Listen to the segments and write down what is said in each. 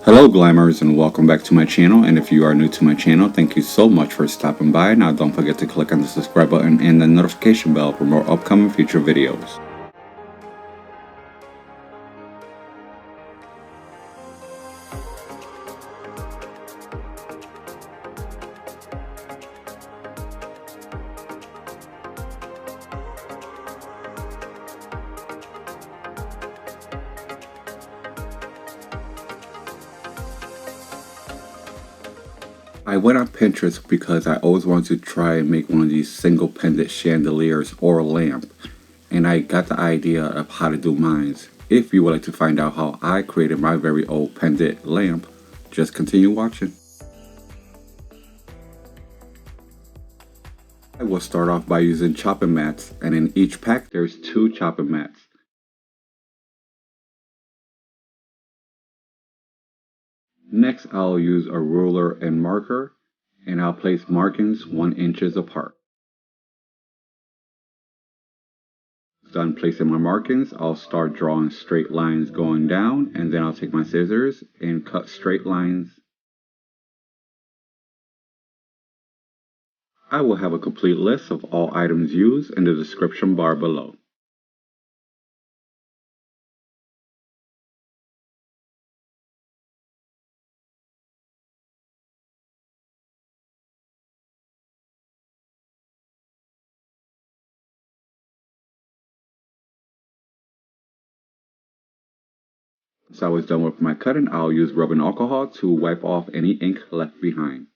Hello Glamours and welcome back to my channel, and if you are new to my channel, thank you so much for stopping by. Now don't forget to click on the subscribe button and the notification bell for more upcoming future videos. I went on Pinterest because I always wanted to try and make one of these single pendant chandeliers or lamp, and I got the idea of how to do mine. If you would like to find out how I created my very old pendant lamp, just continue watching. I will start off by using chopping mats, and in each pack there's 2 chopping mats. Next, I'll use a ruler and marker, and I'll place markings 1 inches apart. Done placing my markings, I'll start drawing straight lines going down, and then I'll take my scissors and cut straight lines. I will have a complete list of all items used in the description bar below. Once I was done with my cutting, I'll use rubbing alcohol to wipe off any ink left behind.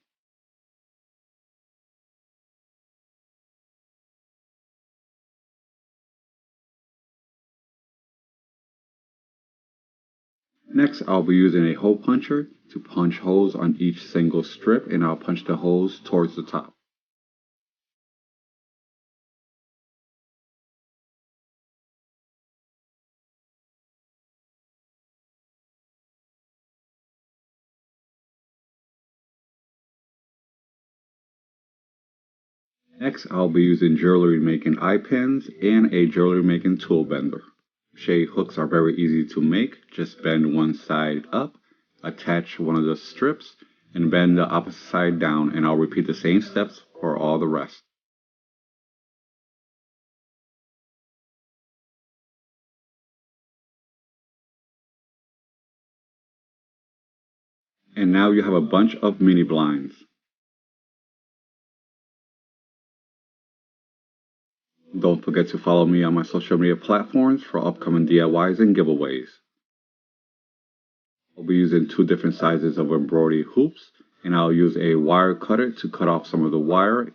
Next, I'll be using a hole puncher to punch holes on each single strip, and I'll punch the holes towards the top. Next, I'll be using jewelry making eye pins and a jewelry making tool bender. Crochet hooks are very easy to make. Just bend one side up, attach one of the strips, and bend the opposite side down, and I'll repeat the same steps for all the rest. And now you have a bunch of mini blinds. Don't forget to follow me on my social media platforms for upcoming DIYs and giveaways. I'll be using 2 different sizes of embroidery hoops, and I'll use a wire cutter to cut off some of the wire.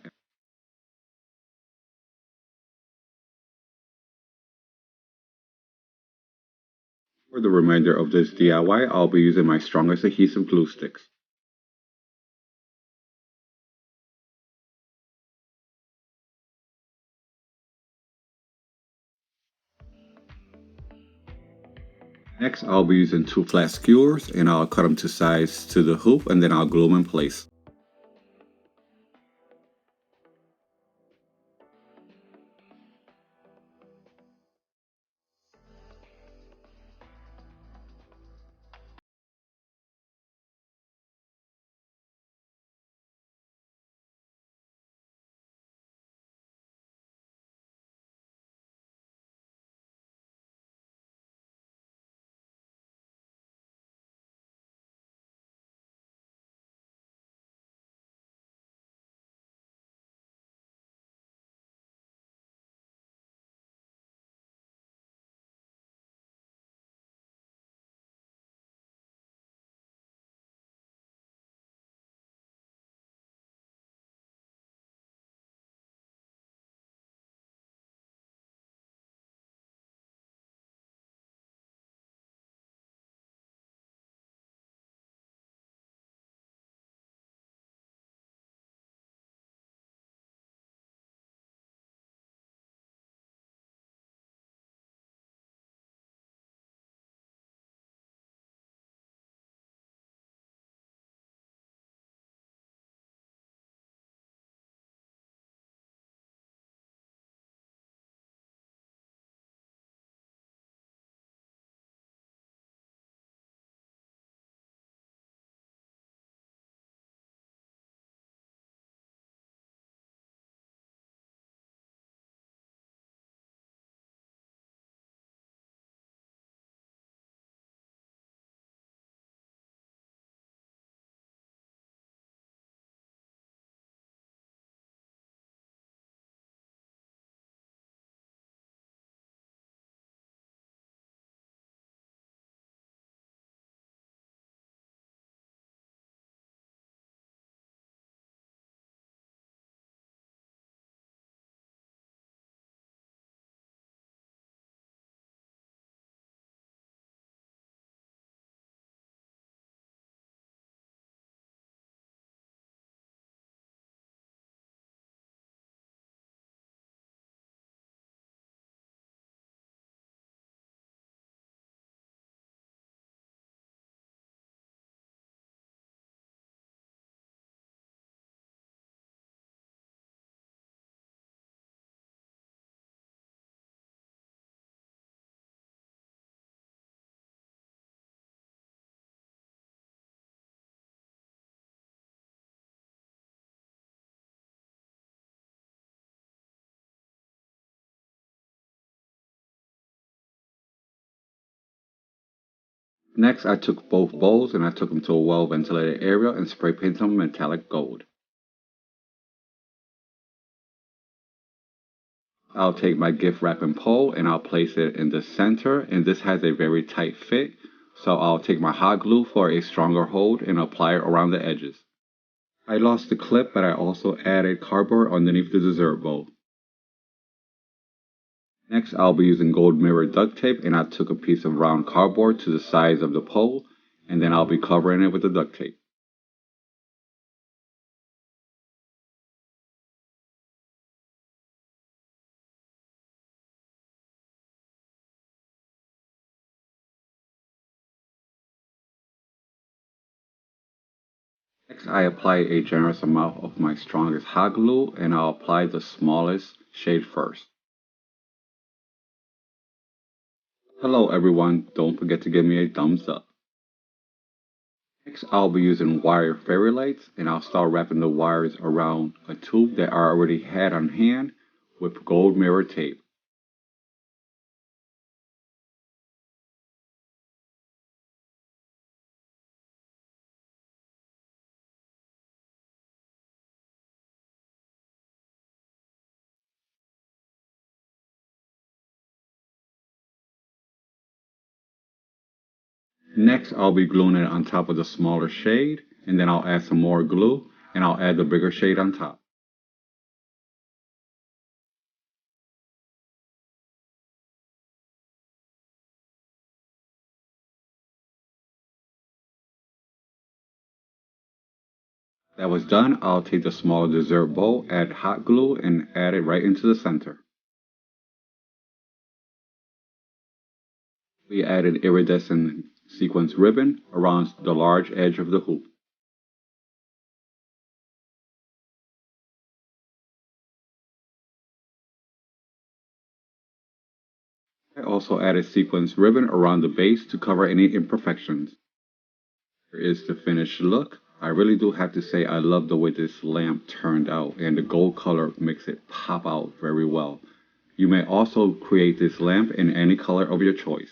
For the remainder of this DIY, I'll be using my strongest adhesive glue sticks. Next, I'll be using 2 flat skewers, and I'll cut them to size to the hoop, and then I'll glue them in place. Next, I took both bowls and I took them to a well-ventilated area and spray painted them metallic gold. I'll take my gift wrapping pole and I'll place it in the center, and this has a very tight fit, so I'll take my hot glue for a stronger hold and apply it around the edges. I lost the clip, but I also added cardboard underneath the dessert bowl. Next, I'll be using gold mirror duct tape, and I took a piece of round cardboard to the size of the pole, and then I'll be covering it with the duct tape. Next, I apply a generous amount of my strongest hot glue, and I'll apply the smallest shade first. Hello everyone, don't forget to give me a thumbs up. Next, I'll be using wire fairy lights, and I'll start wrapping the wires around a tube that I already had on hand with gold mirror tape. Next, I'll be gluing it on top of the smaller shade, and then I'll add some more glue, and I'll add the bigger shade on top. That was done, I'll take the smaller dessert bowl, add hot glue, and add it right into the center. We added iridescent sequins ribbon around the large edge of the hoop. I also added sequins ribbon around the base to cover any imperfections. Here is the finished look. I really do have to say I love the way this lamp turned out, and the gold color makes it pop out very well. You may also create this lamp in any color of your choice.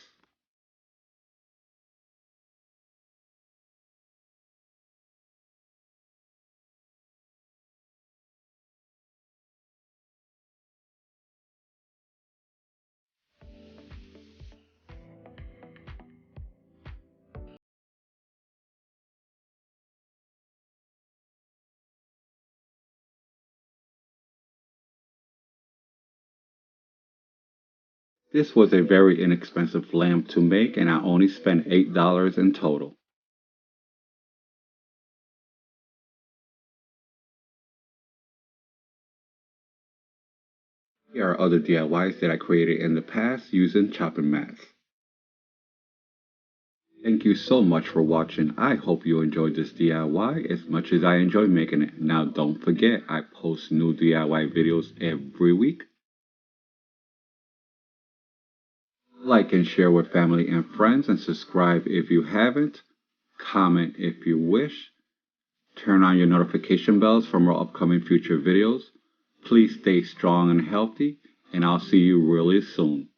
This was a very inexpensive lamp to make, and I only spent $8 in total. Here are other DIYs that I created in the past using chopping mats. Thank you so much for watching. I hope you enjoyed this DIY as much as I enjoy making it. Now don't forget, I post new DIY videos every week. Like and share with family and friends, and subscribe if you haven't. Comment if you wish. Turn on your notification bells for more upcoming future videos. Please stay strong and healthy, and I'll see you really soon.